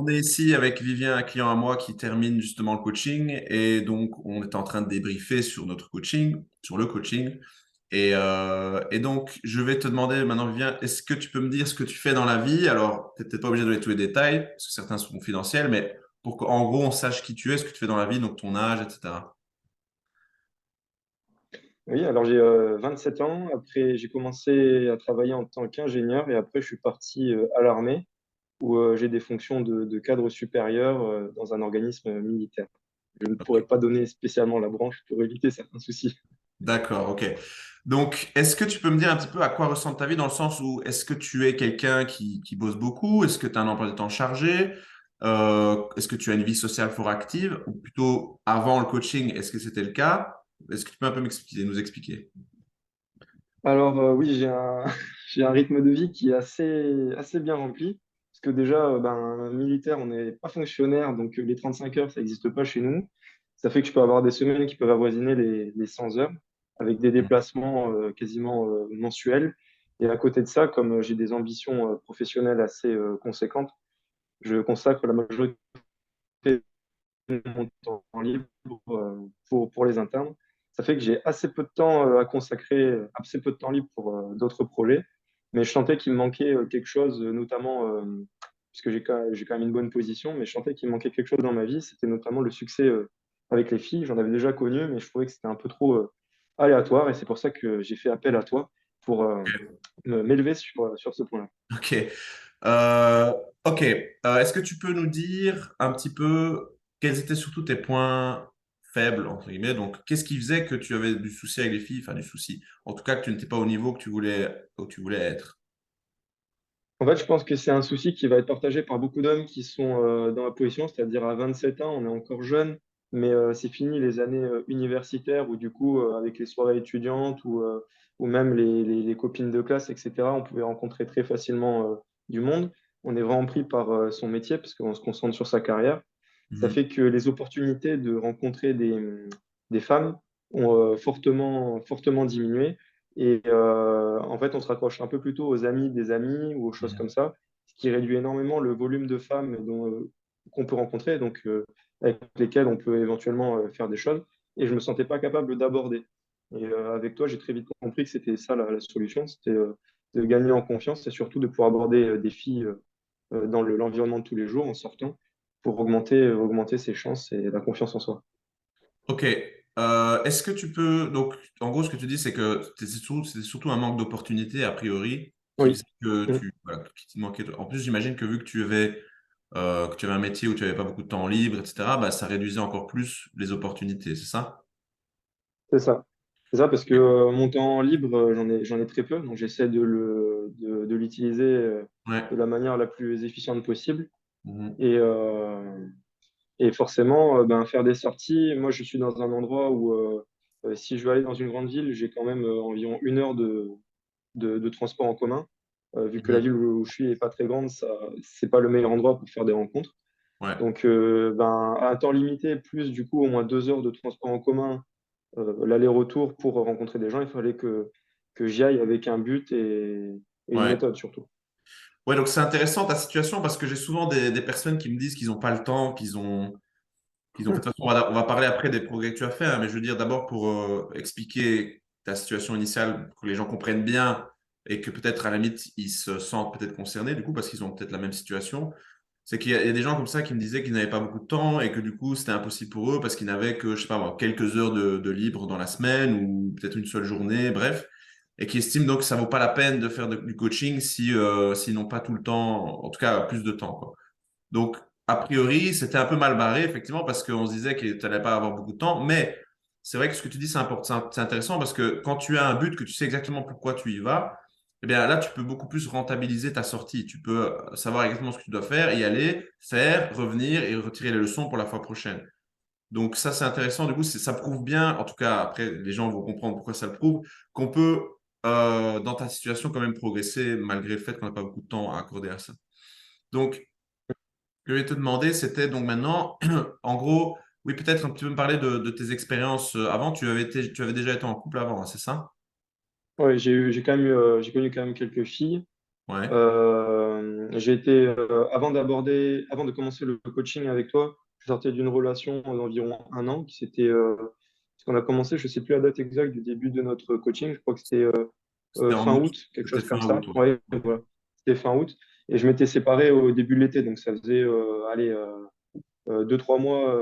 On est ici avec Vivien, un client à moi qui termine justement le coaching et donc on est en train de débriefer sur notre coaching, sur le coaching. Et donc je vais te demander maintenant, Vivien, est-ce que tu peux me dire ce que tu fais dans la vie? Alors, tu n'es peut-être pas obligé de donner tous les détails parce que certains sont confidentiels, mais pour qu'en gros on sache qui tu es, ce que tu fais dans la vie, donc ton âge, etc. Oui, alors j'ai 27 ans. Après, j'ai commencé à travailler en tant qu'ingénieur et après, je suis parti à l'armée où j'ai des fonctions de cadre supérieur dans un organisme militaire. Je ne pourrais pas donner spécialement la branche pour éviter certains soucis. D'accord, ok. Donc, est-ce que tu peux me dire un petit peu à quoi ressemble ta vie dans le sens où est-ce que tu es quelqu'un qui bosse beaucoup? Est-ce que tu as un emploi du temps chargé? Est-ce que tu as une vie sociale fort active? Ou plutôt avant le coaching, est-ce que c'était le cas? Est-ce que tu peux un peu m'expliquer, nous expliquer? Alors oui, j'ai un, j'ai un rythme de vie qui est assez bien rempli. Parce que déjà, ben, militaire, on n'est pas fonctionnaire, donc les 35 heures, ça n'existe pas chez nous. Ça fait que je peux avoir des semaines qui peuvent avoisiner les 100 heures, avec des déplacements quasiment mensuels. Et à côté de ça, comme j'ai des ambitions professionnelles assez conséquentes, je consacre la majorité de mon temps libre pour les internes. Ça fait que j'ai assez peu de temps à consacrer, assez peu de temps libre pour d'autres projets. Mais je sentais qu'il me manquait quelque chose, notamment, puisque j'ai quand même une bonne position, mais je sentais qu'il me manquait quelque chose dans ma vie. C'était notamment le succès avec les filles. J'en avais déjà connu, mais je trouvais que c'était un peu trop aléatoire. Et c'est pour ça que j'ai fait appel à toi pour m'élever sur ce point-là. Ok. Euh, ok. Est-ce que tu peux nous dire un petit peu quels étaient surtout tes points faibles, entre guillemets? Donc, qu'est-ce qui faisait que tu avais du souci avec les filles? Enfin, du souci. En tout cas, que tu n'étais pas au niveau où tu voulais être. En fait, je pense que c'est un souci qui va être partagé par beaucoup d'hommes qui sont dans la position, c'est-à-dire à 27 ans, on est encore jeune, mais c'est fini les années universitaires où du coup, avec les soirées étudiantes ou même les copines de classe, etc., on pouvait rencontrer très facilement du monde. On est vraiment pris par son métier parce qu'on se concentre sur sa carrière. Ça Mhm. fait que les opportunités de rencontrer des femmes ont fortement diminué. Et en fait, on se raccroche un peu plutôt aux amis des amis ou aux choses comme ça, ce qui réduit énormément le volume de femmes qu'on peut rencontrer, donc avec lesquelles on peut éventuellement faire des choses. Et je me sentais pas capable d'aborder. Et avec toi, j'ai très vite compris que c'était ça la solution, c'était de gagner en confiance et surtout de pouvoir aborder des filles dans l'environnement de tous les jours en sortant pour augmenter ses chances et la confiance en soi. Ok. Est-ce que tu peux... Donc, en gros, ce que tu dis, c'est que c'était surtout un manque d'opportunité, a priori, qui Oui. faisait que Mm. voilà, qu'il te manquait... En plus, j'imagine que vu que tu avais un métier où tu n'avais pas beaucoup de temps libre, etc., bah, ça réduisait encore plus les opportunités, c'est ça? C'est ça. C'est ça parce que mon temps libre, j'en ai très peu, donc j'essaie de l'utiliser Ouais. de la manière la plus efficiente possible. Mhm. Et, euh, et forcément, ben, faire des sorties, moi je suis dans un endroit où si je veux aller dans une grande ville, j'ai quand même environ 1 heure de transport en commun. Vu que la Mhm. ville où je suis est pas très grande, ça, c'est pas le meilleur endroit pour faire des rencontres. Ouais. Donc, ben, à un temps limité, plus du coup au moins 2 heures de transport en commun, l'aller-retour pour rencontrer des gens, il fallait que j'y aille avec un but et une Ouais. méthode surtout. Ouais, donc c'est intéressant ta situation parce que j'ai souvent des personnes qui me disent qu'ils n'ont pas le temps, qu'ils ont fait. De toute façon, on va parler après des progrès que tu as fait, hein, mais je veux dire d'abord pour expliquer ta situation initiale, pour que les gens comprennent bien et que peut-être à la limite ils se sentent peut-être concernés du coup parce qu'ils ont peut-être la même situation. C'est qu'il y a des gens comme ça qui me disaient qu'ils n'avaient pas beaucoup de temps et que du coup c'était impossible pour eux parce qu'ils n'avaient que, je sais pas moi, quelques heures de libre dans la semaine ou peut-être une seule journée, bref, et qui estiment donc que ça vaut pas la peine de faire du coaching si, s'ils n'ont pas tout le temps, en tout cas plus de temps, quoi. Donc, a priori, c'était un peu mal barré, effectivement, parce qu'on se disait que tu n'allais pas avoir beaucoup de temps. Mais c'est vrai que ce que tu dis, c'est important, c'est intéressant parce que quand tu as un but, que tu sais exactement pourquoi tu y vas, eh bien là, tu peux beaucoup plus rentabiliser ta sortie. Tu peux savoir exactement ce que tu dois faire, y aller, faire, revenir et retirer les leçons pour la fois prochaine. Donc ça, c'est intéressant. Du coup, ça prouve bien, en tout cas, après, les gens vont comprendre pourquoi ça le prouve, qu'on peut, dans ta situation, quand même progresser malgré le fait qu'on n'a pas beaucoup de temps à accorder à ça. Donc, que je vais te demander, c'était donc maintenant, en gros, oui, peut-être un petit peu me parler de tes expériences avant. Tu avais déjà été en couple avant, hein, c'est ça? Ouais, j'ai quand même j'ai connu quand même quelques filles. Ouais. avant de commencer le coaching avec toi, je sortais d'une relation d'environ un an parce qu'on a commencé, je sais plus la date exacte du début de notre coaching, je crois que c'était C'était en fin août. août, quelque C'était chose comme fin ça. août, ouais. Ouais, Ok. voilà, c'était fin août. Et je m'étais séparé au début de l'été, donc ça faisait, allez, 2, 3 mois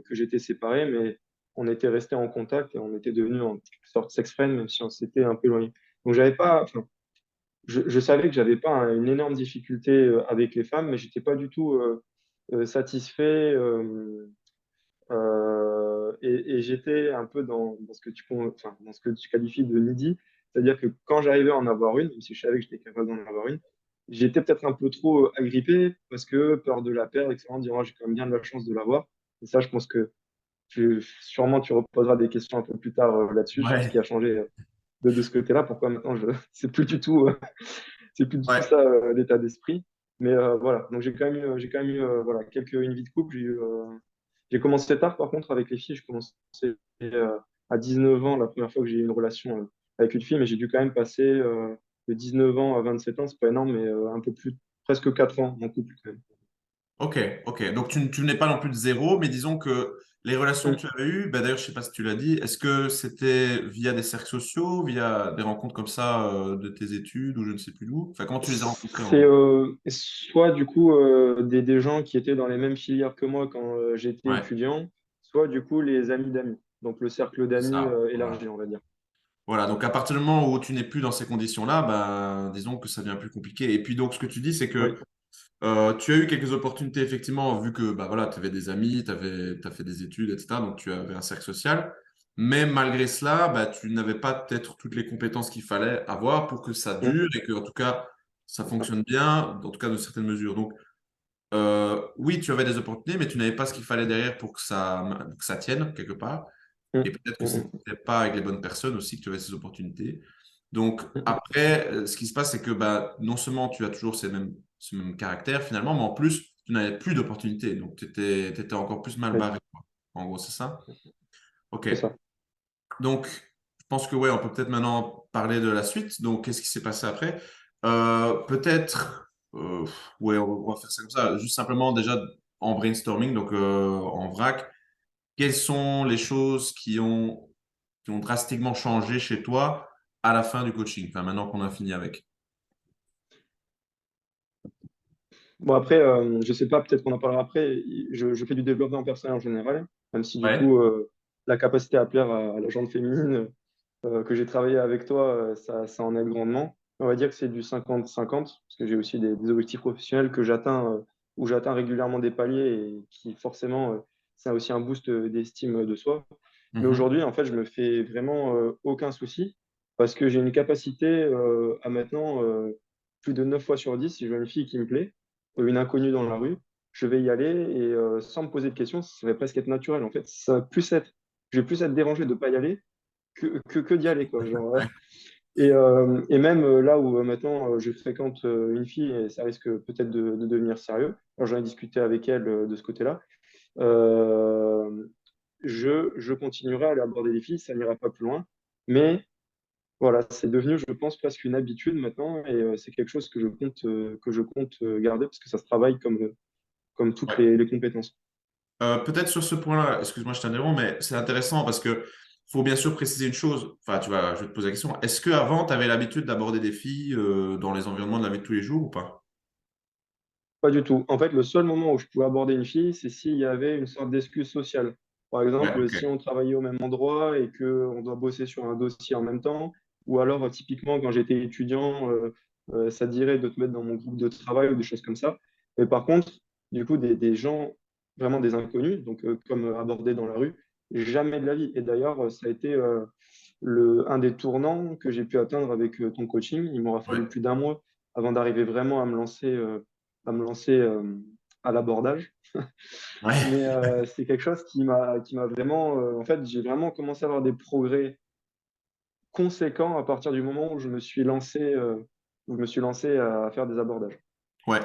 que j'étais séparé, mais on était restés en contact et on était devenus en quelque sorte sex-friends, même si on s'était un peu éloigné. Donc j'avais pas, enfin, je savais que j'avais pas une énorme difficulté avec les femmes, mais j'étais pas du tout satisfait et j'étais un peu dans ce que enfin, dans ce que tu qualifies de needy, c'est-à-dire que quand j'arrivais à en avoir une, même si je savais que j'étais capable d'en avoir une, j'étais peut-être un peu trop agrippé parce que peur de la perdre, etc. En disant, oh, j'ai quand même bien de la chance de l'avoir. Et ça, je pense que sûrement tu reposeras des questions un peu plus tard là-dessus sur ce qui Ouais. a changé de ce côté-là. Pourquoi maintenant c'est plus du tout, c'est plus du tout Ouais. ça l'état d'esprit. Mais voilà, donc j'ai quand même eu voilà, une vie de couple. J'ai commencé tard par contre avec les filles. Je commençais à 19 ans la première fois que j'ai eu une relation avec une fille, mais j'ai dû quand même passer de 19 ans à 27 ans. C'est pas énorme, mais un peu plus, presque 4 ans en couple quand même. Ok, ok. Donc tu n'es pas non plus de zéro, mais disons que les relations que Mm. tu avais eues, bah, d'ailleurs, je sais pas si tu l'as dit, est-ce que c'était via des cercles sociaux, via des rencontres comme ça de tes études ou je ne sais plus d'où? Enfin, comment tu les as rencontrés en C'est gros? soit du coup des gens qui étaient dans les mêmes filières que moi quand j'étais Ouais, étudiant, soit du coup les amis d'amis. Donc le cercle d'amis ça. élargi, Voilà. on va dire. Voilà, donc à partir du moment où tu n'es plus dans ces conditions-là, ben, disons que ça devient plus compliqué. Et puis donc, ce que tu dis, c'est Oui. que tu as eu quelques opportunités, effectivement, vu que bah, voilà, tu avais des amis, tu as fait des études, etc. Donc, tu avais un cercle social. Mais malgré cela, bah, tu n'avais pas peut-être toutes les compétences qu'il fallait avoir pour que ça Mm, dure et que, en tout cas, ça c'est ça. fonctionne bien, en tout cas, de certaines mesures. Donc, oui, tu avais des opportunités, mais tu n'avais pas ce qu'il fallait derrière pour que ça tienne quelque part. Et Mm, peut-être que ce mm, n'était pas avec les bonnes personnes aussi que tu avais ces opportunités. Donc mm, après, ce qui se passe, c'est que bah, non seulement tu as toujours ce même caractère finalement, mais en plus, tu n'avais plus d'opportunités. Donc tu étais, encore plus mal oui, barré, quoi. En gros, c'est ça? Ok. c'est ça. Donc, je pense que ouais, on peut peut-être maintenant parler de la suite. Donc, qu'est-ce qui s'est passé après? Peut-être, ouais, on va faire ça comme ça. Juste simplement déjà en brainstorming, donc en vrac. Quelles sont les choses qui ont drastiquement changé chez toi à la fin du coaching, enfin maintenant qu'on a fini avec? Bon, après, je sais pas, peut-être qu'on en parlera après. Je fais du développement personnel en général, même si du coup, Ouais. la capacité à plaire à la gente féminine que j'ai travaillé avec toi, ça en aide grandement. On va dire que c'est du 50-50, parce que j'ai aussi des objectifs professionnels que j'atteins, où j'atteins régulièrement des paliers et qui forcément, c'est aussi un boost d'estime de soi. Mais Mhm. aujourd'hui, en fait, je me fais vraiment aucun souci parce que j'ai une capacité à maintenant, plus de 9 fois sur 10, si je vois une fille qui me plaît, une inconnue dans la rue, je vais y aller et sans me poser de questions, ça va presque être naturel. En fait, je vais plus être dérangé de ne pas y aller que d'y aller, quoi. Genre, Ouais. et même là où maintenant je fréquente une fille et ça risque peut-être de devenir sérieux, alors j'en ai discuté avec elle de ce côté-là, euh, je continuerai à aller aborder les filles, ça n'ira pas plus loin, mais voilà, c'est devenu, je pense, presque une habitude maintenant et c'est quelque chose que je compte garder parce que ça se travaille comme toutes Ouais. les compétences. Peut-être sur ce point-là, excuse-moi, je t'interromps, mais c'est intéressant parce que faut bien sûr préciser une chose. Enfin, tu vois, je vais te poser la question. Est-ce que avant, tu avais l'habitude d'aborder des filles dans les environnements de la vie de tous les jours ou pas? Pas du tout. En fait, le seul moment où je pouvais aborder une fille, c'est s'il y avait une sorte d'excuse sociale. Par Ouais, exemple, ok. si on travaillait au même endroit et qu'on doit bosser sur un dossier en même temps, ou alors typiquement quand j'étais étudiant, ça dirait de te mettre dans mon groupe de travail ou des choses comme ça. Mais par contre, du coup, des gens, vraiment des inconnus, donc comme abordés dans la rue, jamais de la vie. Et d'ailleurs, ça a été un des tournants que j'ai pu atteindre avec ton coaching. Il m'aura fallu Ouais. plus d'un mois avant d'arriver vraiment à me lancer à l'abordage. Ouais. Mais c'est quelque chose qui m'a vraiment, en fait, j'ai vraiment commencé à avoir des progrès conséquents à partir du moment où je me suis lancé à faire des abordages. Ouais.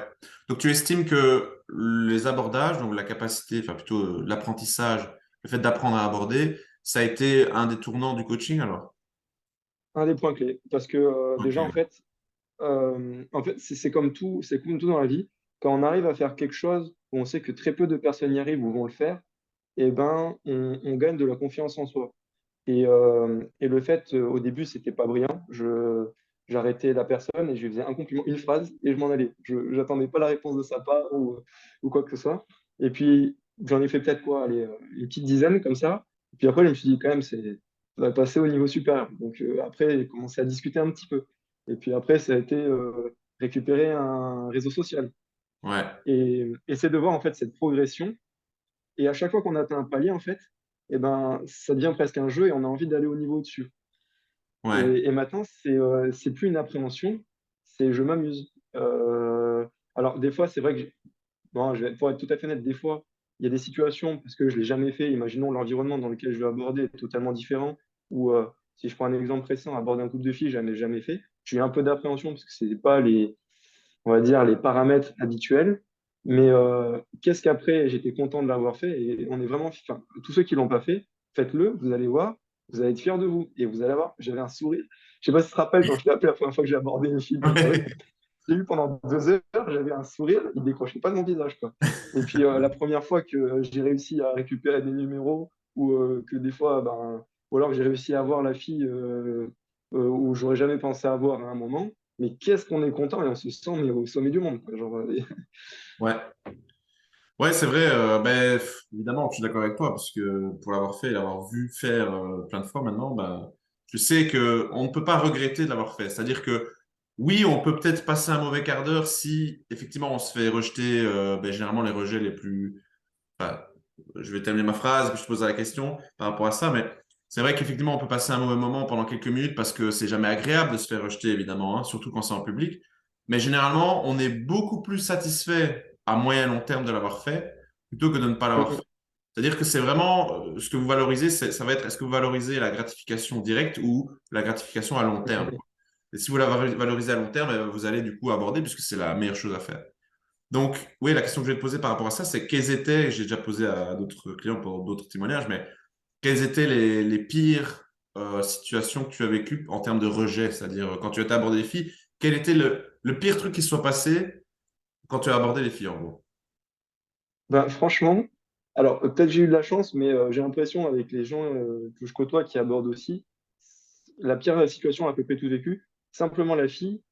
Donc tu estimes que les abordages, donc la capacité, enfin plutôt l'apprentissage, le fait d'apprendre à aborder, ça a été un des tournants du coaching alors? Un des points clés, parce que Ok. déjà, en fait, En fait, c'est comme tout dans la vie. Quand on arrive à faire quelque chose où on sait que très peu de personnes y arrivent ou vont le faire, eh ben, on gagne de la confiance en soi. Et le fait, au début, c'était pas brillant. J'arrêtais la personne et je lui faisais un compliment, une phrase, et je m'en allais. Je n'attendais pas la réponse de sa part ou quoi que ce soit. Et puis, j'en ai fait peut-être quoi, allez, une petite dizaine comme ça. Et puis après, je me suis dit, quand même, ça va passer au niveau supérieur. Donc après, j'ai commencé à discuter un petit peu. Et puis après, ça a été récupérer un réseau social. Ouais, Et c'est de voir en fait cette progression. Et à chaque fois qu'on atteint un palier, en fait, eh ben, ça devient presque un jeu et on a envie d'aller au niveau au-dessus. ouais, Et maintenant, c'est plus une appréhension, c'est je m'amuse. Alors, des fois, c'est vrai que, bon, pour être tout à fait honnête, des fois, il y a des situations, parce que je ne l'ai jamais fait, imaginons l'environnement dans lequel je vais aborder est totalement différent, ou si je prends un exemple récent, aborder un couple de filles, je n'ai jamais fait. J'ai eu un peu d'appréhension parce que ce n'est pas on va dire, les paramètres habituels. Mais qu'est-ce qu'après, j'étais content de l'avoir fait et on est vraiment, enfin, tous ceux qui l'ont pas fait, faites-le, vous allez voir, vous allez être fiers de vous et vous allez voir, j'avais un sourire. Je sais pas si tu te rappelles quand je t'ai appelé la première fois que j'ai abordé une fille d'une soirée, ouais. j'ai eu pendant 2 heures, j'avais un sourire, il décrochait pas de mon visage, quoi. Et puis la première fois que j'ai réussi à récupérer des numéros ou que des fois, ben, ou alors que j'ai réussi à avoir la fille où j'aurais jamais pensé avoir à un moment, mais qu'est-ce qu'on est content et on se sent mais au sommet du monde, quoi. Genre, Ouais. Ouais, c'est vrai. Évidemment, je suis d'accord avec toi parce que pour l'avoir fait et l'avoir vu faire plein de fois maintenant, bah, je sais que on ne peut pas regretter de l'avoir fait. C'est-à-dire que oui, on peut peut-être passer un mauvais quart d'heure si effectivement on se fait rejeter. Généralement, les rejets les plus. Enfin, je vais terminer ma phrase, puis je te poserai la question par rapport à ça, mais c'est vrai qu'effectivement, on peut passer un mauvais moment pendant quelques minutes parce que c'est jamais agréable de se faire rejeter, évidemment, hein, surtout quand c'est en public. Mais généralement, on est beaucoup plus satisfait à moyen et long terme de l'avoir fait plutôt que de ne pas l'avoir fait. C'est-à-dire que c'est vraiment ce que vous valorisez, ça va être est-ce que vous valorisez la gratification directe ou la gratification à long terme. Et si vous la valorisez à long terme, vous allez du coup aborder puisque c'est la meilleure chose à faire. Donc, oui, la question que je vais te poser par rapport à ça, c'est quelles étaient, j'ai déjà posé à d'autres clients pour d'autres témoignages, mais quelles étaient les pires situations que tu as vécues en termes de rejet, c'est-à-dire quand tu as été aborder les filles, quel était le pire truc qui se soit passé quand tu as abordé les filles, en gros? Ben, franchement, alors peut-être j'ai eu de la chance, mais j'ai l'impression avec les gens que je côtoie qui abordent aussi, la pire situation à peu près tout vécu, simplement la fille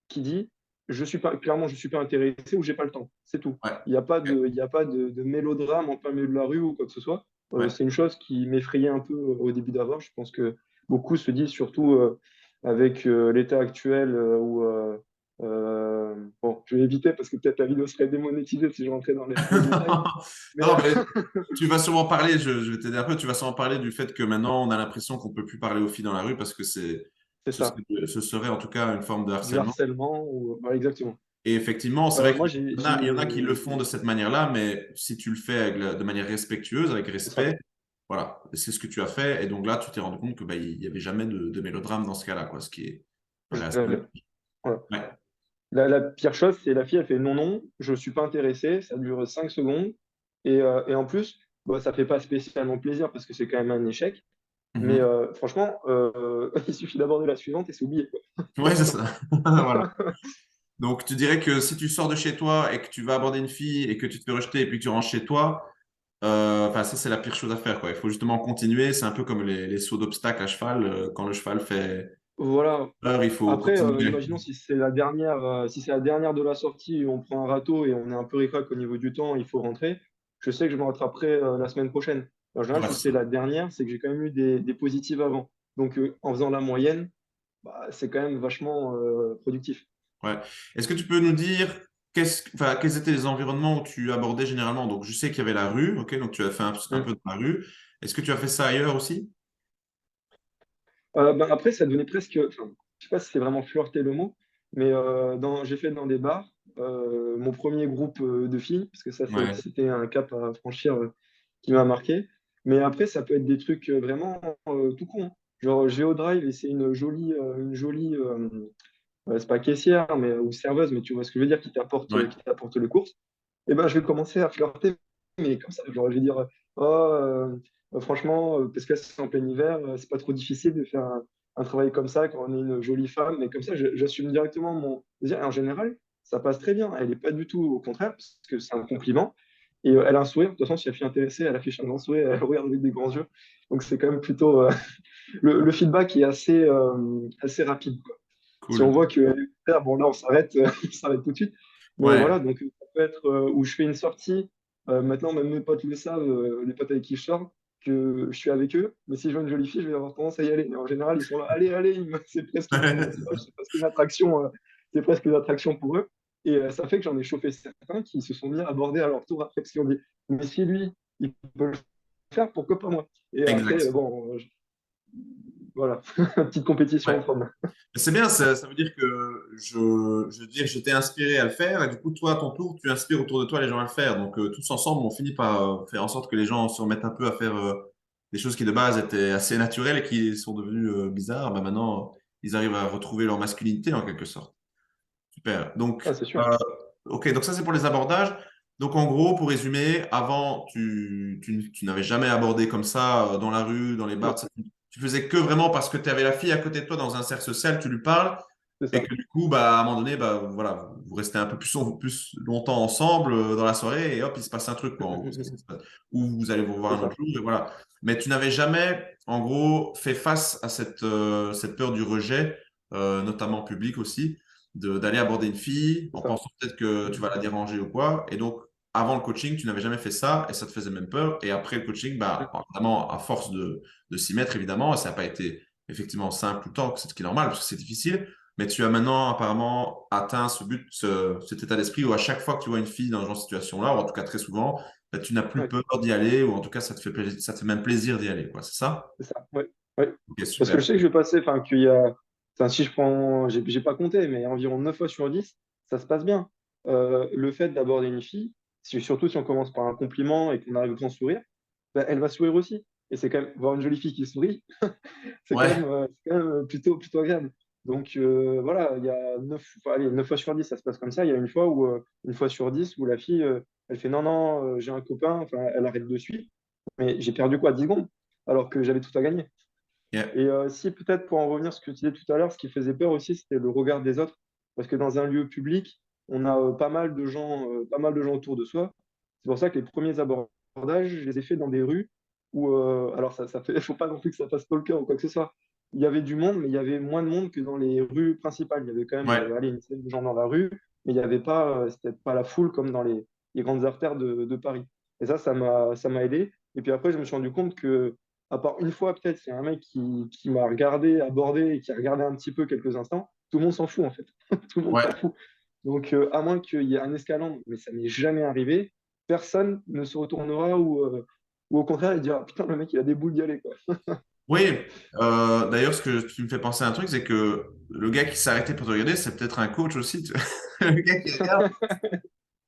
qui dit je suis pas clairement je suis pas intéressé ou j'ai pas le temps. C'est tout. Ouais, Il y a pas de mélodrame en plein milieu de la rue ou quoi que ce soit. ouais. C'est une chose qui m'effrayait un peu au début d'avoir. Je pense que beaucoup se disent surtout avec l'état actuel bon, je vais éviter parce que peut-être la vidéo serait démonétisée si je rentrais dans les détails. Mais Non, mais tu vas sûrement parler, je vais t'aider un peu, tu vas sûrement parler du fait que maintenant on a l'impression qu'on peut plus parler aux filles dans la rue parce que c'est ça, ce serait en tout cas une forme de du harcèlement. harcèlement ou voilà, exactement. Et effectivement, c'est vrai Moi, qu'il y en a qui le font de cette manière-là, mais si tu le fais de manière respectueuse, avec c'est ça. respect, voilà, c'est ce que tu as fait. Et donc là, tu t'es rendu compte que bah, il n'y avait jamais de mélodrame dans ce cas-là, quoi, ce qui est assez Jamais. magnifique. Voilà. Ouais. La pire chose, c'est la fille, elle fait non, non, je suis pas intéressé, ça dure 5 secondes. Et en plus, bon, ça fait pas spécialement plaisir parce que c'est quand même un échec. Mais Mhm. franchement, il suffit d'aborder la suivante et c'est oublié, quoi. Ouais, c'est ça. Voilà. Donc, tu dirais que si tu sors de chez toi et que tu vas aborder une fille et que tu te fais rejeter et puis que tu rentres chez toi, enfin, ça, c'est la pire chose à faire, quoi. Il faut justement continuer. C'est un peu comme les sauts d'obstacles à cheval. Quand le cheval fait Voilà. peur, il faut Après, continuer. imaginons si c'est la dernière de la sortie, on prend un râteau et on est un peu récrac au niveau du temps, il faut rentrer. Je sais que je me rattraperai la semaine prochaine. En général, Ouais, si c'est c'est ça. la dernière, c'est que j'ai quand même eu des positives avant. Donc, en faisant la moyenne, bah, c'est quand même vachement productif. Ouais. Est-ce que tu peux nous dire enfin, quels étaient les environnements où tu abordais généralement? Donc, je sais qu'il y avait la rue, ok, donc tu as fait un peu Mm. de la rue. Est-ce que tu as fait ça ailleurs aussi? Ben, après, ça devenait presque, enfin, je sais pas si c'est vraiment flirter le mot, mais j'ai fait dans des bars mon premier groupe de filles, parce que Ouais, c'était un cap à franchir qui m'a marqué. Mais après, ça peut être des trucs vraiment tout con, hein. Genre Geodrive, et c'est une jolie c'est pas caissière mais, ou serveuse, mais tu vois ce que je veux dire, ouais. qui t'apporte les courses. Et ben, je vais commencer à flirter, mais comme ça, genre, je vais dire, oh, franchement, parce que c'est en plein hiver, c'est pas trop difficile de faire un travail comme ça quand on est une jolie femme. Mais comme ça, j'assume directement mon désir. Et en général, ça passe très bien. Elle n'est pas du tout au contraire, parce que c'est un compliment. Et elle a un sourire. De toute façon, si elle est intéressée, elle affiche un grand sourire, elle regarde avec des grands yeux. Donc c'est quand même plutôt le feedback est assez rapide, quoi. Si on Cool. voit qu'elle est super, bon là on s'arrête, on s'arrête tout de suite. Mais Ouais, voilà, donc ça peut être où je fais une sortie. Maintenant, même mes potes le savent, les potes avec qui je sors, que je suis avec eux. Mais si je vois une jolie fille, je vais avoir tendance à y aller. Et en général, ils sont là, allez, allez, c'est presque, c'est presque une attraction, c'est presque une attraction pour eux. Et ça fait que j'en ai chauffé certains qui se sont mis à aborder à leur tour après, parce qu'ils ont dit, mais si lui, il peut le faire, pourquoi pas moi? Et après, exact. bon, voilà, petite compétition Ouais. entre hommes. C'est bien, ça veut dire que je veux dire, je t'ai inspiré à le faire et du coup, toi, à ton tour, tu inspires autour de toi les gens à le faire. Donc, tous ensemble, on finit par faire en sorte que les gens se remettent un peu à faire des choses qui de base étaient assez naturelles et qui sont devenues bizarres. Ben, maintenant, ils arrivent à retrouver leur masculinité en quelque sorte. Super. Ah, Donc, c'est sûr. ok, donc ça c'est pour les abordages. Donc en gros, pour résumer, avant, tu n'avais jamais abordé comme ça dans la rue, dans les bars. Non, Tu faisais que vraiment parce que tu avais la fille à côté de toi dans un cercle social, tu lui parles c'est et ça. que du coup, bah, à un moment donné, bah, voilà, vous restez un peu plus longtemps ensemble dans la soirée et hop, il se passe un truc, quoi, en gros, c'est ce qui se passe. Ou vous allez vous revoir C'est un autre ça. jour et voilà. Mais tu n'avais jamais, en gros, fait face à cette peur du rejet, notamment public aussi d'aller aborder une fille C'est en ça. pensant peut-être que tu vas la déranger ou quoi. Et donc, avant le coaching, tu n'avais jamais fait ça et ça te faisait même peur. Et après le coaching, bah, évidemment, à force de s'y mettre, évidemment, ça n'a pas été effectivement simple tout le temps, c'est ce qui est normal parce que c'est difficile. Mais tu as maintenant apparemment atteint ce but, cet état d'esprit où à chaque fois que tu vois une fille dans ce genre de situation-là, ou en tout cas très souvent, bah, tu n'as plus Ouais, peur d'y aller, ou en tout cas ça te fait plaisir, ça te fait même plaisir d'y aller, quoi. C'est ça? c'est ça. Ouais. Ouais. Ok, Parce que je super. sais que je vais passer, enfin, qu'il y a, enfin, si je prends, j'ai pas compté, mais environ 9 fois sur 10 ça se passe bien. Le fait d'aborder une fille, surtout si on commence par un compliment et qu'on arrive au grand sourire, bah, elle va sourire aussi. Et c'est quand même, voir une jolie fille qui sourit, Ouais, c'est quand même plutôt agréable. Donc voilà, il y a 9 enfin, allez, 9 fois sur 10 ça se passe comme ça. Il y a une fois sur 10 où la fille, elle fait non, non, j'ai un copain, enfin, elle arrête de suivre. Mais j'ai perdu quoi, 10 secondes, alors que j'avais tout à gagner. yeah. Et si peut-être pour en revenir à ce que tu disais tout à l'heure, ce qui faisait peur aussi, c'était le regard des autres. Parce que dans un lieu public, on a pas mal de gens autour de soi. C'est pour ça que les premiers abordages, je les ai faits dans des rues où, alors ça fait, faut pas non plus que ça fasse stalker ou quoi que ce soit. Il y avait du monde, mais il y avait moins de monde que dans les rues principales. Il y avait quand même, Ouais. allez, une scène de gens dans la rue, mais il n'y avait pas, c'était pas la foule comme dans les grandes artères de Paris. Et ça m'a aidé. Et puis après, je me suis rendu compte que à part une fois, peut-être, il y a un mec qui m'a regardé, abordé et qui a regardé un petit peu quelques instants. Tout le monde s'en fout, en fait. Tout le monde s'en Ouais. fout. Donc, à moins qu'il y ait un escalandre, mais ça n'est jamais arrivé, personne ne se retournera ou au contraire, il dira putain, le mec, il a des boules d'y aller, quoi. Oui, d'ailleurs, ce que tu me fais penser à un truc, c'est que le gars qui s'est arrêté pour te regarder, c'est peut-être un coach aussi. Le gars qui regarde,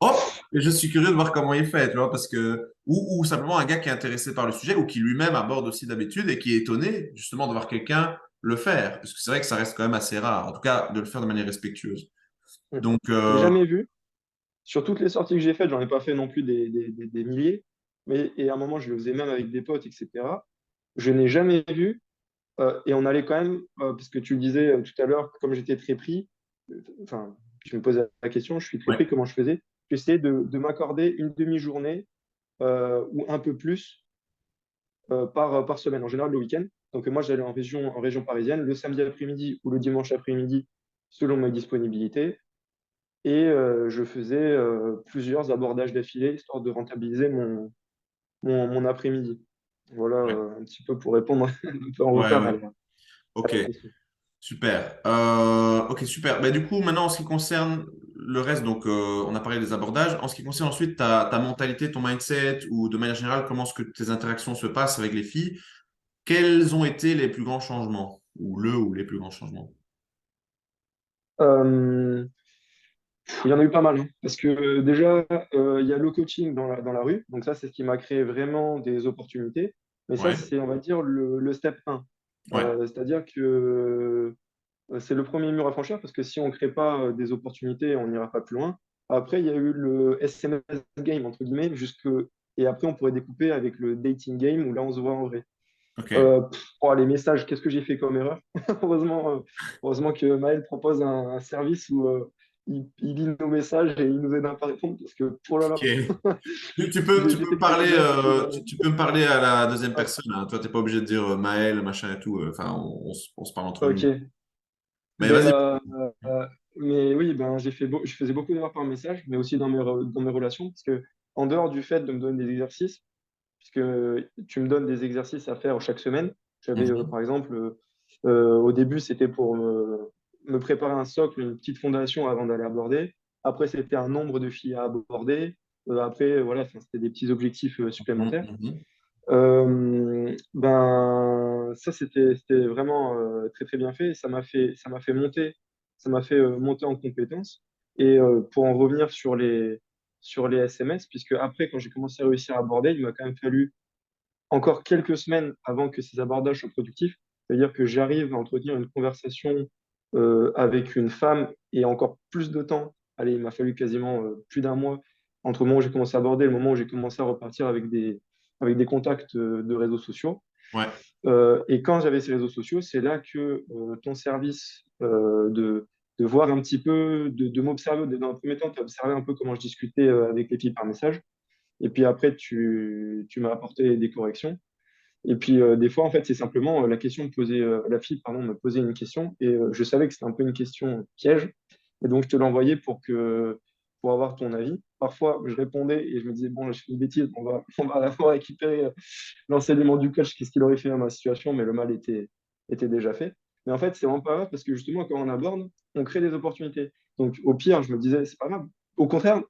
hop, et je suis curieux de voir comment il fait, tu vois, parce que, ou simplement un gars qui est intéressé par le sujet ou qui lui-même aborde aussi d'habitude et qui est étonné justement de voir quelqu'un le faire, parce que c'est vrai que ça reste quand même assez rare, en tout cas de le faire de manière respectueuse. Donc, J'ai jamais vu. Sur toutes les sorties que j'ai faites, j'en ai pas fait non plus des milliers, mais et à un moment, je le faisais même avec des potes, etc. Je n'ai jamais vu. Et on allait quand même, parce que tu le disais tout à l'heure, comme j'étais très pris, enfin, tu me posais la question, je suis très ouais, pris, comment je faisais? J'essayais de m'accorder une demi-journée ou un peu plus par semaine, en général le week-end. Donc moi, j'allais en région parisienne le samedi après-midi ou le dimanche après-midi, selon mes disponibilités. Et je faisais plusieurs abordages d'affilée, histoire de rentabiliser mon après-midi. Voilà ouais, un petit peu pour répondre un peu en ouais, retard ouais. à Ok. la question. Super. Ok, super. Bah, du coup, maintenant, en ce qui concerne le reste, donc on a parlé des abordages. En ce qui concerne ensuite ta mentalité, ton mindset, ou de manière générale, comment est-ce que tes interactions se passent avec les filles, quels ont été les plus grands changements? Ou les plus grands changements? Euh, il y en a eu pas mal, hein. Parce que déjà, il y a le coaching dans la rue. Donc ça, c'est ce qui m'a créé vraiment des opportunités. Mais ça, Ouais, c'est, on va dire, le step 1. ouais, C'est-à-dire que c'est le premier mur à franchir parce que si on ne crée pas des opportunités, on n'ira pas plus loin. Après, il y a eu le SMS game, entre guillemets, et après, on pourrait découper avec le dating game où là, on se voit en vrai. Ok. Oh, les messages, qu'est-ce que j'ai fait comme erreur? Heureusement que Maël propose un service où il lit nos messages et il nous aide à pas répondre parce que, oh là là, Ok. Tu peux j'ai me fait quelques parler, bêtises. tu peux me parler à la deuxième Ouais, personne, hein. Toi, t'es pas obligé de dire Maël, machin et tout. Enfin, on se parle entre nous. ok. Mais Mais, vas-y. mais oui, ben, je faisais beaucoup d'erreurs par message, mais aussi dans mes relations, parce que en dehors du fait de me donner des exercices, puisque tu me donnes des exercices à faire chaque semaine, j'avais Mhm. par exemple, au début, c'était pour me préparer un socle, une petite fondation avant d'aller aborder. Après, c'était un nombre de filles à aborder. Après, voilà, enfin, c'était des petits objectifs Mhm. supplémentaires. Mhm. Ben, ça, c'était vraiment très, très bien fait. Et ça m'a fait monter en compétences. Et pour en revenir sur les SMS, puisque après, quand j'ai commencé à réussir à aborder, il m'a quand même fallu encore quelques semaines avant que ces abordages soient productifs. C'est-à-dire que j'arrive à entretenir une conversation avec une femme et encore plus de temps. Allez, il m'a fallu quasiment plus d'un mois entre le moment où j'ai commencé à aborder et le moment où j'ai commencé à repartir avec des contacts de réseaux sociaux. Ouais. Et quand j'avais ces réseaux sociaux, c'est là que ton service de voir un petit peu, de m'observer, dans un premier temps, tu as observé un peu comment je discutais avec les filles par message. Et puis après, tu m'as apporté des corrections. Et puis des fois, en fait, c'est simplement la fille, pardon, me posait une question et je savais que c'était un peu une question piège. Et donc, je te l'envoyais pour avoir ton avis. Parfois, je répondais et je me disais, bon, je fais une bêtise, on va récupérer l'enseignement du coach, qu'est-ce qu'il aurait fait dans ma situation, mais était déjà fait. Mais en fait, c'est vraiment pas grave parce que justement, quand on aborde, on crée des opportunités. Donc, au pire, je me disais, c'est pas grave. Au contraire,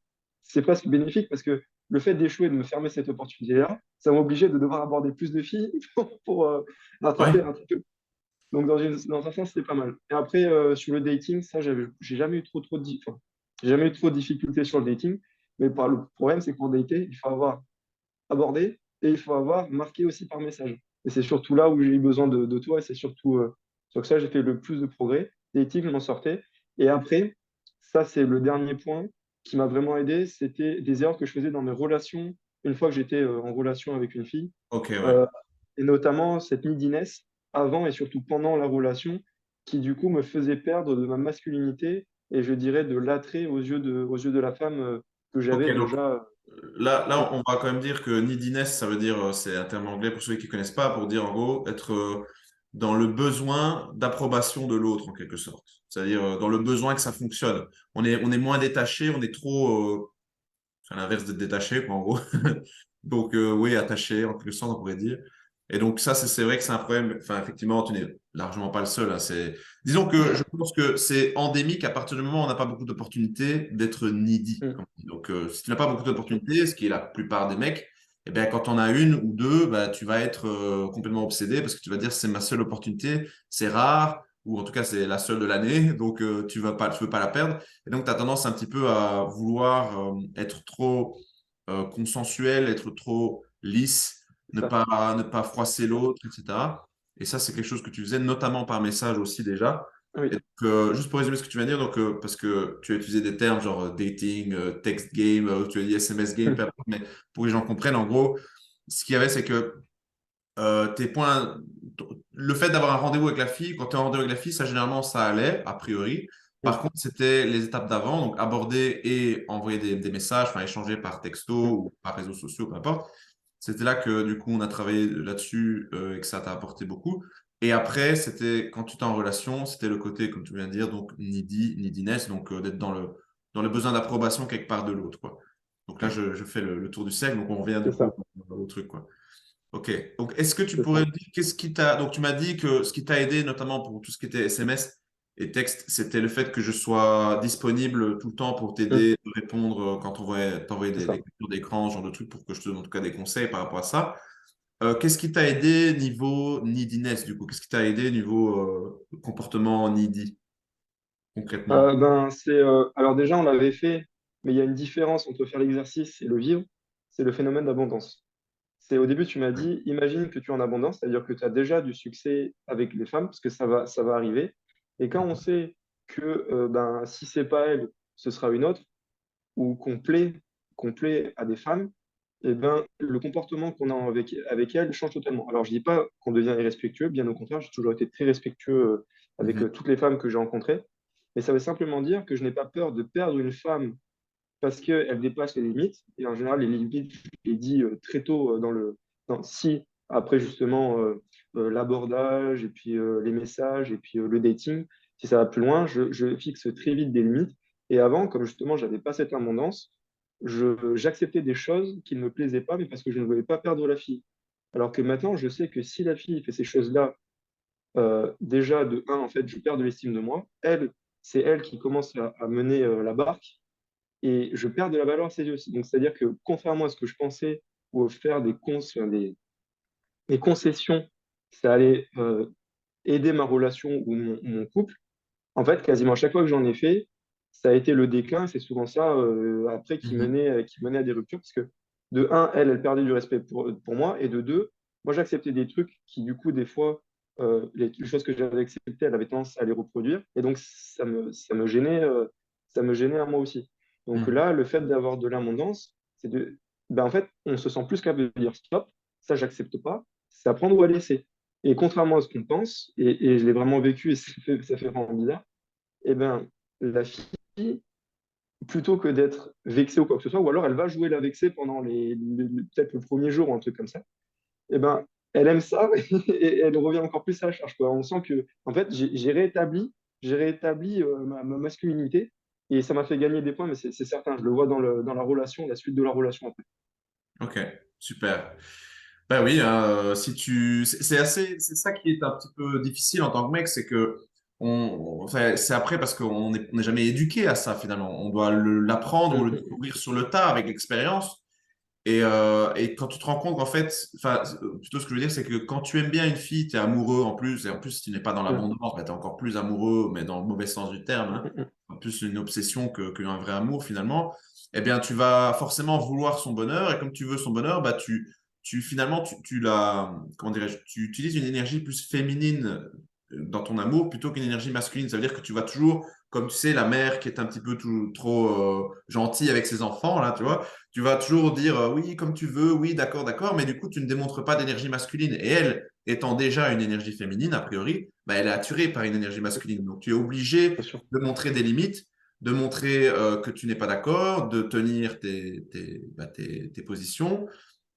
c'est presque bénéfique parce que le fait d'échouer, de me fermer cette opportunité-là, ça m'obligeait de devoir aborder plus de filles pour rattraper Ouais. un petit peu. Donc, dans un sens, c'était pas mal. Et après, sur le dating, ça, j'ai jamais eu enfin, j'ai jamais eu trop de difficultés sur le dating. Mais le problème, c'est que pour dater, il faut avoir abordé et il faut avoir marqué aussi par message. Et c'est surtout là où j'ai eu besoin de toi et c'est surtout sur ça j'ai fait le plus de progrès. Dating, je m'en sortais. Et après, ça, c'est le dernier point qui m'a vraiment aidé. C'était des erreurs que je faisais dans mes relations une fois que j'étais en relation avec une fille. Ok, ouais. Euh, et notamment cette neediness avant et surtout pendant la relation qui du coup me faisait perdre de ma masculinité et je dirais de l'attrait aux yeux de la femme que Ok, j'avais donc déjà. là, on va quand même dire que neediness, ça veut dire, c'est un terme anglais pour ceux qui connaissent pas, pour dire en gros être dans le besoin d'approbation de l'autre en quelque sorte. C'est-à-dire dans le besoin que ça fonctionne. On est moins détaché, on est trop, c'est l'inverse d'être détaché, quoi, en gros. Donc oui, attaché en quelque sorte, on pourrait dire. Et donc ça, c'est vrai que c'est un problème. Enfin, effectivement, tu n'es largement pas le seul, hein. Disons que je pense que c'est endémique à partir du moment où on n'a pas beaucoup d'opportunités d'être needy, Mm. comme on dit. Donc si tu n'as pas beaucoup d'opportunités, ce qui est la plupart des mecs, eh bien, quand on a une ou deux, bah, tu vas être complètement obsédé parce que tu vas dire c'est ma seule opportunité, c'est rare, ou en tout cas c'est la seule de l'année, donc tu veux pas la perdre. Et donc tu as tendance un petit peu à vouloir être trop consensuel, être trop lisse, C'est ça, ne pas froisser c'est ça. l'autre, etc. Et ça, c'est quelque chose que tu faisais notamment par message aussi déjà. Et Oui. donc, juste pour résumer ce que tu viens de dire, donc, parce que tu as utilisé des termes genre dating, text game, tu as dit SMS game, peu importe, mais pour que les gens comprennent, en gros, ce qu'il y avait, c'est que tes points, le fait d'avoir un rendez-vous avec la fille, quand tu es en rendez-vous avec la fille, ça généralement ça allait, a priori. Par Mm. contre, c'était les étapes d'avant, donc aborder et envoyer des messages, enfin échanger par texto Mm. ou par réseaux sociaux, peu importe. C'était là que du coup on a travaillé là-dessus et que ça t'a apporté beaucoup. Et après, c'était quand tu es en relation, c'était le côté, comme tu viens de dire, donc neediness, donc d'être dans le besoin d'approbation quelque part de l'autre, quoi. Donc là, je fais le tour du cercle, donc on revient du C'est coup ça, au truc, quoi. Ok. Donc, est-ce que tu c'est pourrais ça. me dire qu'est-ce qui t'a. Donc, tu m'as dit que ce qui t'a aidé, notamment pour tout ce qui était SMS et texte, c'était le fait que je sois disponible tout le temps pour Mm. t'aider, te répondre quand t'envoyer C'est des ça. captures d'écran, ce genre de trucs pour que je te donne en tout cas des conseils par rapport à ça. Qu'est-ce qui t'a aidé niveau neediness, du coup? Qu'est-ce qui t'a aidé niveau comportement needy, concrètement? Alors déjà, on l'avait fait, mais il y a une différence entre faire l'exercice et le vivre, c'est le phénomène d'abondance. C'est au début, tu m'as Ouais. dit, imagine que tu es en abondance, c'est-à-dire que tu as déjà du succès avec les femmes, parce que ça va arriver. Et quand on sait que ben, si c'est pas elle, ce sera une autre, ou qu'on plaît à des femmes, eh ben, le comportement qu'on a avec elle change totalement. Alors, je dis pas qu'on devient irrespectueux, bien au contraire, j'ai toujours été très respectueux avec Mhm. toutes les femmes que j'ai rencontrées, mais ça veut simplement dire que je n'ai pas peur de perdre une femme parce qu'elle dépasse les limites. Et en général, les limites, je les dis très tôt si après justement l'abordage et puis les messages et puis le dating, si ça va plus loin, je fixe très vite des limites. Et avant, comme justement, j'avais pas cette abondance, j'acceptais des choses qui ne me plaisaient pas, mais parce que je ne voulais pas perdre la fille. Alors que maintenant, je sais que si la fille fait ces choses-là, déjà de un, en fait, je perds de l'estime de moi. C'est elle qui commence à mener la barque et je perds de la valeur à ses yeux aussi. Donc, c'est-à-dire que contrairement à ce que je pensais, ou faire des concessions, ça allait aider ma relation ou mon couple, en fait, quasiment à chaque fois que j'en ai fait, ça a été le déclin. C'est souvent ça après Mhm. qui menait à des ruptures, parce que de un, elle perdait du respect pour moi, et de deux, moi j'acceptais des trucs qui, du coup, des fois, les choses que j'avais acceptées, elle avait tendance à les reproduire, et donc ça me gênait à moi aussi. Donc Mhm. là, le fait d'avoir de l'abondance, ben, en fait, on se sent plus capable de dire stop, ça j'accepte pas, c'est à prendre ou à laisser. Et contrairement à ce qu'on pense, et je l'ai vraiment vécu et ça fait vraiment bizarre, eh ben, la fille, plutôt que d'être vexée ou quoi que ce soit, ou alors elle va jouer la vexée pendant peut-être le premier jour ou un truc comme ça, eh ben, elle aime ça et elle revient encore plus à la charge, quoi. On sent que, en fait, j'ai rétabli ma masculinité et ça m'a fait gagner des points, mais c'est certain, je le vois dans la relation, la suite de la relation après. Ok, super. Ben oui, hein, si tu, c'est assez, c'est ça qui est un petit peu difficile en tant que mec, c'est que enfin, c'est après parce on n'est jamais éduqué à ça finalement. On doit l'apprendre ou le Mm, découvrir sur le tas avec l'expérience. Et quand tu te rends compte qu'en fait, enfin, plutôt ce que je veux dire, c'est que quand tu aimes bien une fille, tu es amoureux en plus, et en plus, si tu n'es pas dans mm, l'abondance, ben, tu es encore plus amoureux, mais dans le mauvais sens du terme, hein. mm, mm, En plus, une obsession qu'un vrai amour finalement, eh bien, tu vas forcément vouloir son bonheur, et comme tu veux son bonheur, bah, finalement, tu la, comment dirais-je, tu utilises une énergie plus féminine dans ton amour plutôt qu'une énergie masculine. Ça veut dire que tu vas toujours, comme tu sais, la mère qui est un petit peu trop gentille avec ses enfants, là, tu vois, tu vas toujours dire oui, comme tu veux, oui, d'accord, d'accord, mais du coup, tu ne démontres pas d'énergie masculine. Et elle, étant déjà une énergie féminine, a priori, bah, elle est attirée par une énergie mm, masculine. Donc, tu es obligé bien sûr. de montrer des limites, de montrer que tu n'es pas d'accord, de tenir tes positions.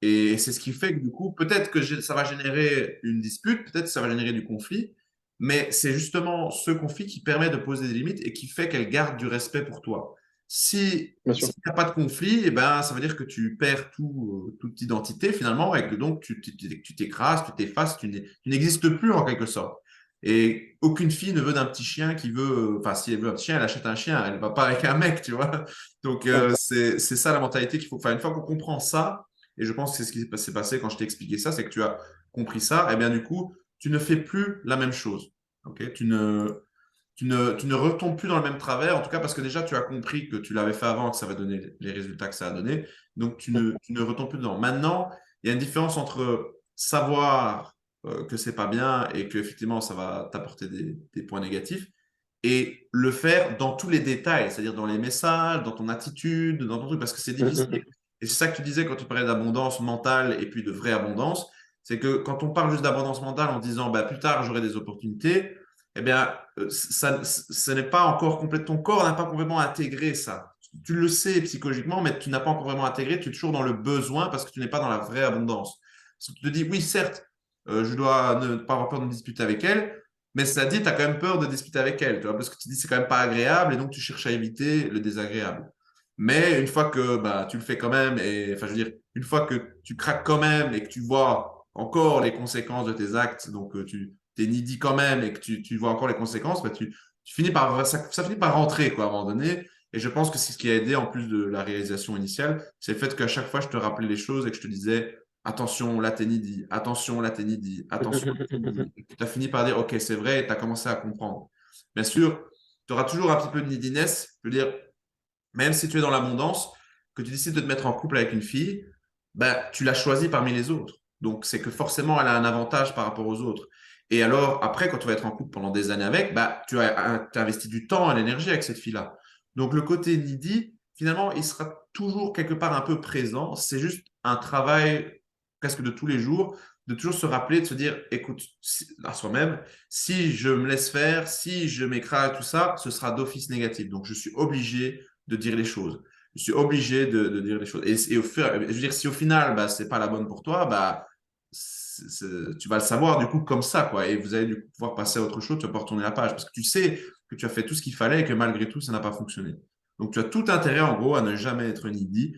Et c'est ce qui fait que du coup, peut-être que ça va générer une dispute, peut-être que ça va générer du conflit, mais c'est justement ce conflit qui permet de poser des limites et qui fait qu'elle garde du respect pour toi. Bien Si sûr. tu n'as pas de conflit, eh ben, ça veut dire que tu perds toute identité finalement et que donc tu t'écrases, tu t'effaces, tu n'existes plus en quelque sorte. Et aucune fille ne veut d'un petit chien qui veut, enfin, si elle veut un petit chien, elle achète un chien, elle ne va pas avec un mec, tu vois. Donc, Ouais. c'est ça la mentalité qu'il faut. Enfin, une fois qu'on comprend ça, et je pense que c'est ce qui s'est passé quand je t'ai expliqué ça, c'est que tu as compris ça, et bien du coup, tu ne fais plus la même chose. Ok, tu ne retombes plus dans le même travers, en tout cas parce que déjà tu as compris que tu l'avais fait avant et que ça va donner les résultats que ça a donné. Donc tu ne retombes plus dedans. Maintenant, il y a une différence entre savoir que c'est pas bien et que effectivement ça va t'apporter des points négatifs et le faire dans tous les détails, c'est-à-dire dans les messages, dans ton attitude, dans ton truc, parce que c'est Mm, difficile. mm, Et c'est ça que tu disais quand tu parlais d'abondance mentale et puis de vraie abondance, c'est que quand on parle juste d'abondance mentale en disant bah, plus tard j'aurai des opportunités, eh bien, ce n'est pas encore complètement, ton corps n'a pas complètement intégré ça. Tu le sais psychologiquement, mais tu n'as pas encore vraiment intégré, tu es toujours dans le besoin parce que tu n'es pas dans la vraie abondance. Si tu te dis, oui, certes, je dois ne pas avoir peur de me disputer avec elle, mais ça dit, tu as quand même peur de discuter avec elle, tu vois, parce que tu dis, c'est quand même pas agréable et donc tu cherches à éviter le désagréable. Mais une fois que bah, tu le fais quand même, et enfin, je veux dire, une fois que tu craques quand même et que tu vois encore les conséquences de tes actes, donc tu t'es needy quand même et que tu vois encore les conséquences, bah, tu finis par, ça finit par rentrer quoi, à un moment donné. Et je pense que c'est ce qui a aidé en plus de la réalisation initiale, c'est le fait qu'à chaque fois, je te rappelais les choses et que je te disais, attention, là, t'es needy, attention, là, t'es needy, attention, là, t'es mm. needy. Tu as fini par dire, ok, c'est vrai, et tu as commencé à comprendre. Bien sûr, tu auras toujours un petit peu de neediness, je veux dire, même si tu es dans l'abondance, que tu décides de te mettre en couple avec une fille, bah, tu l'as choisie parmi les autres. Donc, c'est que forcément, elle a un avantage par rapport aux autres. Et alors, après, quand tu vas être en couple pendant des années avec, bah, tu as investi du temps et l'énergie avec cette fille-là. Donc, le côté needy, finalement, il sera toujours quelque part un peu présent. C'est juste un travail presque de tous les jours, de toujours se rappeler, de se dire, écoute, à soi-même, si je me laisse faire, si je m'écrase, tout ça, ce sera d'office négatif. Donc, je suis obligé de dire les choses. Je suis obligé de dire les choses. Et je veux dire, si au final, bah, c'est pas la bonne pour toi, bah, tu vas le savoir du coup comme ça, quoi. Et vous allez du coup pouvoir passer à autre chose, tu vas pouvoir tourner la page parce que tu sais que tu as fait tout ce qu'il fallait et que malgré tout, ça n'a pas fonctionné. Donc, tu as tout intérêt, en gros, à ne jamais être needy.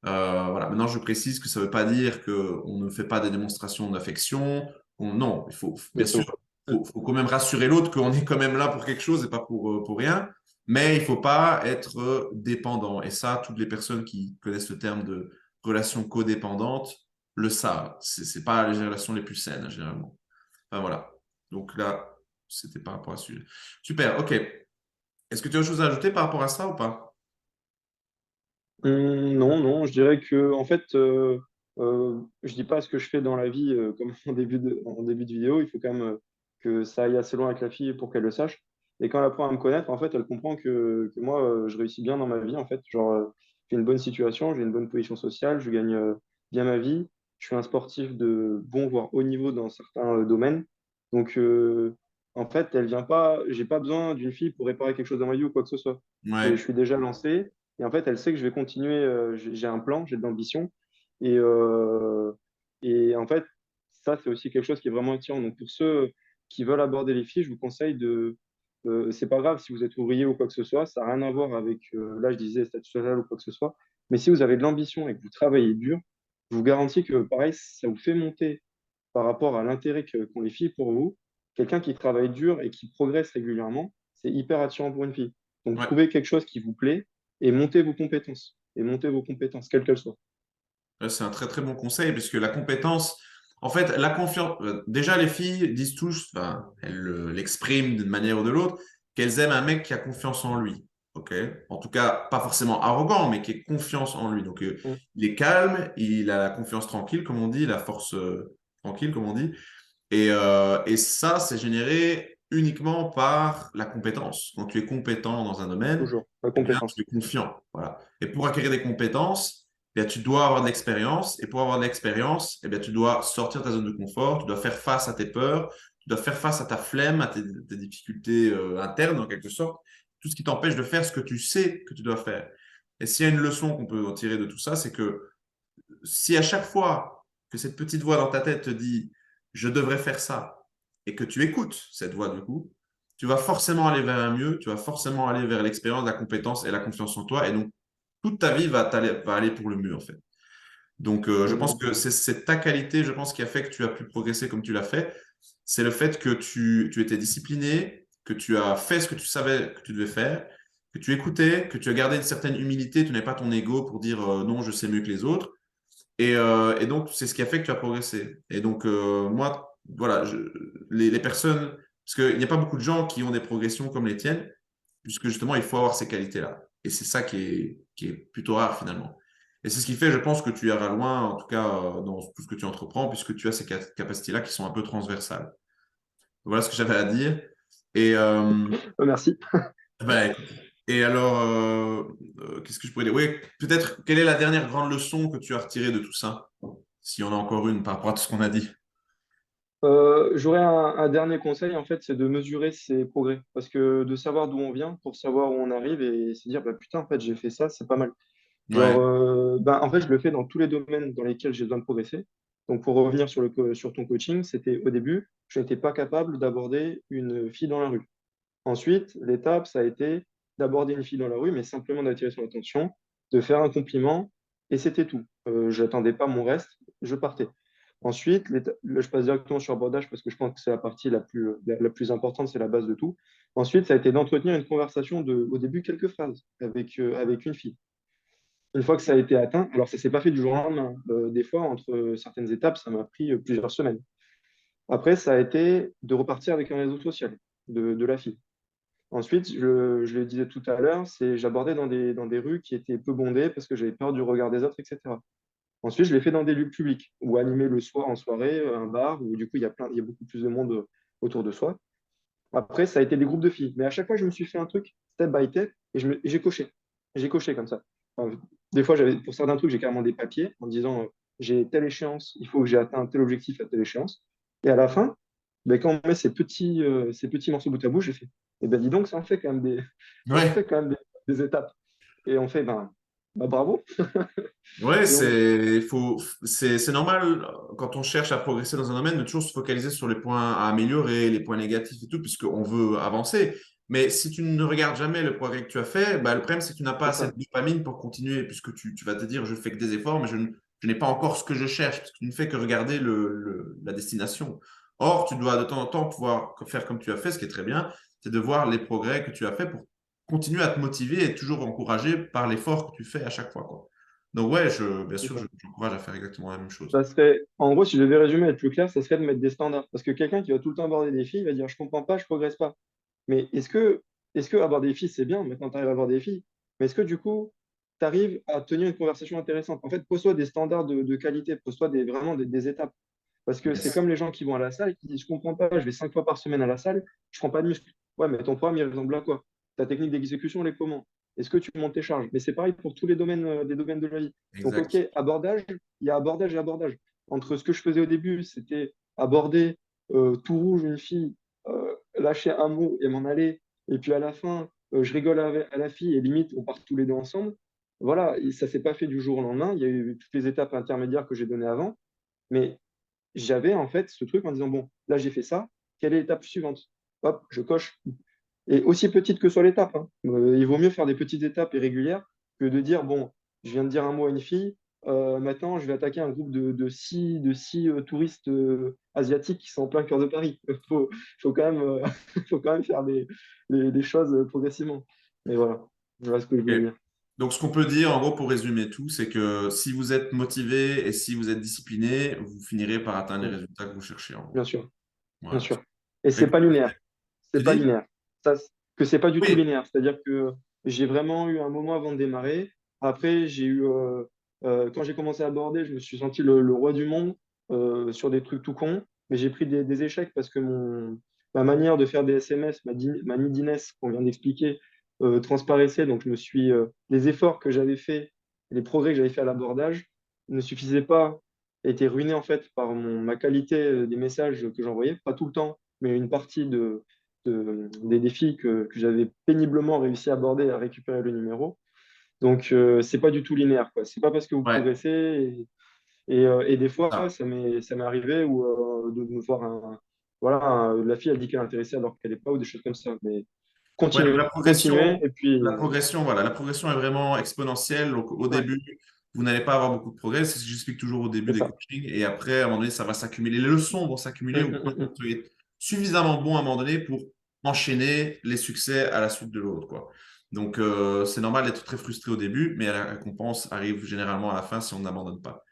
Voilà. Maintenant, je précise que ça ne veut pas dire qu'on ne fait pas des démonstrations d'affection. Non, il faut, bien bien sûr, sûr. faut quand même rassurer l'autre qu'on est quand même là pour quelque chose et pas pour rien. Mais il ne faut pas être dépendant. Et ça, toutes les personnes qui connaissent le terme de relation codépendante le savent. Ce n'est pas les relations les plus saines, généralement. Enfin, voilà. Donc là, c'était par rapport à ce sujet. Super, ok. Est-ce que tu as autre chose à ajouter par rapport à ça ou pas? Non, non, je dirais que en fait, je dis pas ce que je fais dans la vie comme en début de vidéo. Il faut quand même que ça aille assez loin avec la fille pour qu'elle le sache. Et quand elle apprend à me connaître, en fait, elle comprend que moi, je réussis bien dans ma vie. En fait, genre, j'ai une bonne situation, j'ai une bonne position sociale, je gagne bien ma vie. Je suis un sportif de bon voire haut niveau dans certains domaines. Donc, en fait, elle vient pas. J'ai pas besoin d'une fille pour réparer quelque chose dans ma vie ou quoi que ce soit. Je Ouais, suis déjà lancé. Et en fait, elle sait que je vais continuer, j'ai un plan, j'ai de l'ambition. Et, en fait, ça, c'est aussi quelque chose qui est vraiment attirant. Donc, pour ceux qui veulent aborder les filles, je vous conseille de. C'est pas grave si vous êtes ouvrier ou quoi que ce soit, ça n'a rien à voir avec, là, je disais, statut social ou quoi que ce soit. Mais si vous avez de l'ambition et que vous travaillez dur, je vous garantis que, pareil, ça vous fait monter par rapport à l'intérêt qu'ont les filles pour vous. Quelqu'un qui travaille dur et qui progresse régulièrement, c'est hyper attirant pour une fille. Donc, ouais. trouvez quelque chose qui vous plaît et montez vos compétences. Et montez vos compétences, quelles qu'elles soient. C'est un très très bon conseil puisque la compétence, en fait, la confiance, déjà les filles disent tous, enfin, elles l'expriment d'une manière ou de l'autre, qu'elles aiment un mec qui a confiance en lui. Ok? En tout cas, pas forcément arrogant, mais qui ait confiance en lui. Donc, Mm, il est calme, il a la confiance tranquille, comme on dit, la force tranquille, comme on dit. Et ça, c'est généré uniquement par la compétence. Quand tu es compétent dans un domaine, toujours, la eh bien, tu compétence. es confiant. Voilà. Et pour acquérir des compétences, eh bien, tu dois avoir de l'expérience. Et pour avoir de l'expérience, eh bien, tu dois sortir de ta zone de confort, tu dois faire face à tes peurs, tu dois faire face à ta flemme, à tes difficultés internes, en quelque sorte. Tout ce qui t'empêche de faire ce que tu sais que tu dois faire. Et s'il y a une leçon qu'on peut en tirer de tout ça, c'est que si à chaque fois que cette petite voix dans ta tête te dit je devrais faire ça et que tu écoutes cette voix du coup, tu vas forcément aller vers un mieux, tu vas forcément aller vers l'expérience, la compétence et la confiance en toi et donc toute ta vie va aller pour le mieux en fait. Donc je pense Mm, que c'est ta qualité, je pense, qui a fait que tu as pu progresser comme tu l'as fait. C'est le fait que tu étais discipliné, que tu as fait ce que tu savais que tu devais faire, que tu écoutais, que tu as gardé une certaine humilité, tu n'avais pas ton ego pour dire non, je sais mieux que les autres. Et donc, c'est ce qui a fait que tu as progressé. Et donc, moi, voilà, les personnes, parce qu'il n'y a pas beaucoup de gens qui ont des progressions comme les tiennes, puisque justement, il faut avoir ces qualités-là. Et c'est ça qui est plutôt rare finalement. Et c'est ce qui fait, je pense, que tu iras loin, en tout cas, dans tout ce que tu entreprends, puisque tu as ces capacités-là qui sont un peu transversales. Voilà ce que j'avais à dire. Et, Merci. bah, écoute, et alors, qu'est-ce que je pourrais dire? Oui, peut-être, quelle est la dernière grande leçon que tu as retirée de tout ça? S'il y en a encore une par rapport à tout ce qu'on a dit. J'aurais un dernier conseil, en fait, c'est de mesurer ses progrès. Parce que de savoir d'où on vient pour savoir où on arrive et se dire, bah, putain, en fait, j'ai fait ça, c'est pas mal. Genre, Ouais, ben, en fait, je le fais dans tous les domaines dans lesquels j'ai besoin de progresser. Donc, pour revenir sur ton coaching, c'était au début, je n'étais pas capable d'aborder une fille dans la rue. Ensuite, l'étape, ça a été d'aborder une fille dans la rue, mais simplement d'attirer son attention, de faire un compliment, et c'était tout. Je n'attendais pas mon reste, je partais. Ensuite, là, je passe directement sur abordage parce que je pense que c'est la partie la plus importante, c'est la base de tout. Ensuite, ça a été d'entretenir une conversation au début, quelques phrases avec une fille. Une fois que ça a été atteint, alors ça ne s'est pas fait du jour au lendemain. Des fois, entre certaines étapes, ça m'a pris plusieurs semaines. Après, ça a été de repartir avec un réseau social de la fille. Ensuite, je le disais tout à l'heure, j'abordais dans des rues qui étaient peu bondées parce que j'avais peur du regard des autres, etc. Ensuite, je l'ai fait dans des lieux publics ou animé le soir en soirée, un bar où du coup il y a beaucoup plus de monde autour de soi. Après, ça a été des groupes de filles. Mais à chaque fois, je me suis fait un truc step by step et j'ai coché. J'ai coché comme ça. Enfin, des fois, pour certains trucs, j'ai carrément des papiers en disant j'ai telle échéance, il faut que j'ai atteint tel objectif à telle échéance. Et à la fin, ben, quand on met ces petits morceaux bout à bout, j'ai fait, eh ben dis donc, ça en fait quand même ça en Ouais. fait quand même des étapes. Et on fait, bravo. Ouais, Et on, c'est normal quand on cherche à progresser dans un domaine de toujours se focaliser sur les points à améliorer, les points négatifs et tout, puisqu'on veut avancer. Mais si tu ne regardes jamais le progrès que tu as fait, bah, le problème c'est que tu n'as pas c'est assez ça, de dopamine pour continuer, puisque tu vas te dire je fais que des efforts, mais je n'ai pas encore ce que je cherche, parce que tu ne fais que regarder la destination. Or, tu dois de temps en temps pouvoir faire comme tu as fait, ce qui est très bien, c'est de voir les progrès que tu as fait pour continuer à te motiver et toujours encouragé par l'effort que tu fais à chaque fois, quoi. Donc ouais, bien c'est sûr, ça. j'encourage à faire exactement la même chose. Ça serait, en gros, si je devais résumer, être plus clair, ça serait de mettre des standards. Parce que quelqu'un qui va tout le temps aborder des filles, il va dire, je comprends pas, je progresse pas. Mais est-ce que avoir des filles, c'est bien, maintenant tu arrives à avoir des filles, mais est-ce que du coup, tu arrives à tenir une conversation intéressante? En fait, pose-toi des standards de qualité, pose-toi vraiment des étapes. Parce que c'est Yes, comme les gens qui vont à la salle, qui disent, je comprends pas, je vais 5 fois par semaine à la salle, je prends pas de muscle. Ouais, mais ton programme, il ressemble à quoi? Ta technique d'exécution, elle est comment? Est-ce que tu montes tes charges? Mais c'est pareil pour tous les domaines, des domaines de la vie. Donc, OK, exact. abordage, il y a abordage et abordage. Entre ce que je faisais au début, c'était aborder tout rouge une fille, lâcher un mot et m'en aller. Et puis à la fin, je rigole à la fille et limite, on part tous les deux ensemble. Voilà, et ça s'est pas fait du jour au lendemain. Il y a eu toutes les étapes intermédiaires que j'ai données avant. Mais j'avais en fait ce truc en disant, bon, là j'ai fait ça, quelle est l'étape suivante? Hop, je coche. Et aussi petite que soit l'étape, hein. Il vaut mieux faire des petites étapes et régulières que de dire, bon, je viens de dire un mot à une fille, maintenant je vais attaquer un groupe de six touristes asiatiques qui sont en plein cœur de Paris. Faut quand même, faut quand même faire des choses progressivement. Mais voilà ce que je Ok. voulais dire. Donc ce qu'on peut dire, en gros, pour résumer tout, c'est que si vous êtes motivé et si vous êtes discipliné, vous finirez par atteindre les Mm. résultats que vous cherchez, en Bien gros. sûr, bien Voilà. sûr. Et Mais c'est pas linéaire. tu C'est pas dis? linéaire. Ça, que c'est pas du tout Oui, linéaire. C'est-à-dire que j'ai vraiment eu un moment avant de démarrer. Après, quand j'ai commencé à aborder, je me suis senti le roi du monde sur des trucs tout cons. Mais j'ai pris des échecs parce que ma manière de faire des SMS, ma neediness qu'on vient d'expliquer, transparaissait. Donc, les efforts que j'avais faits, les progrès que j'avais fait à l'abordage ne suffisaient pas, étaient ruinés en fait par ma qualité des messages que j'envoyais. Pas tout le temps, mais une partie des défis que j'avais péniblement réussi à aborder et à récupérer le numéro. Donc, c'est pas du tout linéaire, quoi. C'est pas parce que vous ouais, progressez. Et des fois, ça. ça m'est arrivé de me voir voilà, la fille a dit qu'elle est intéressée alors qu'elle n'est pas, ou des choses comme ça. Mais Ouais, donc continuez, et puis, la progression, voilà, la progression est vraiment exponentielle. Donc, au ouais, début, vous n'allez pas avoir beaucoup de progrès. C'est ce que j'explique toujours au début c'est des ça. coachings. Et après, à un moment donné, ça va s'accumuler. Les leçons vont s'accumuler au point où vous êtes suffisamment bon à un moment donné pour enchaîner les succès à la suite de l'autre, quoi. Donc, c'est normal d'être très frustré au début, mais la récompense arrive généralement à la fin si on n'abandonne pas.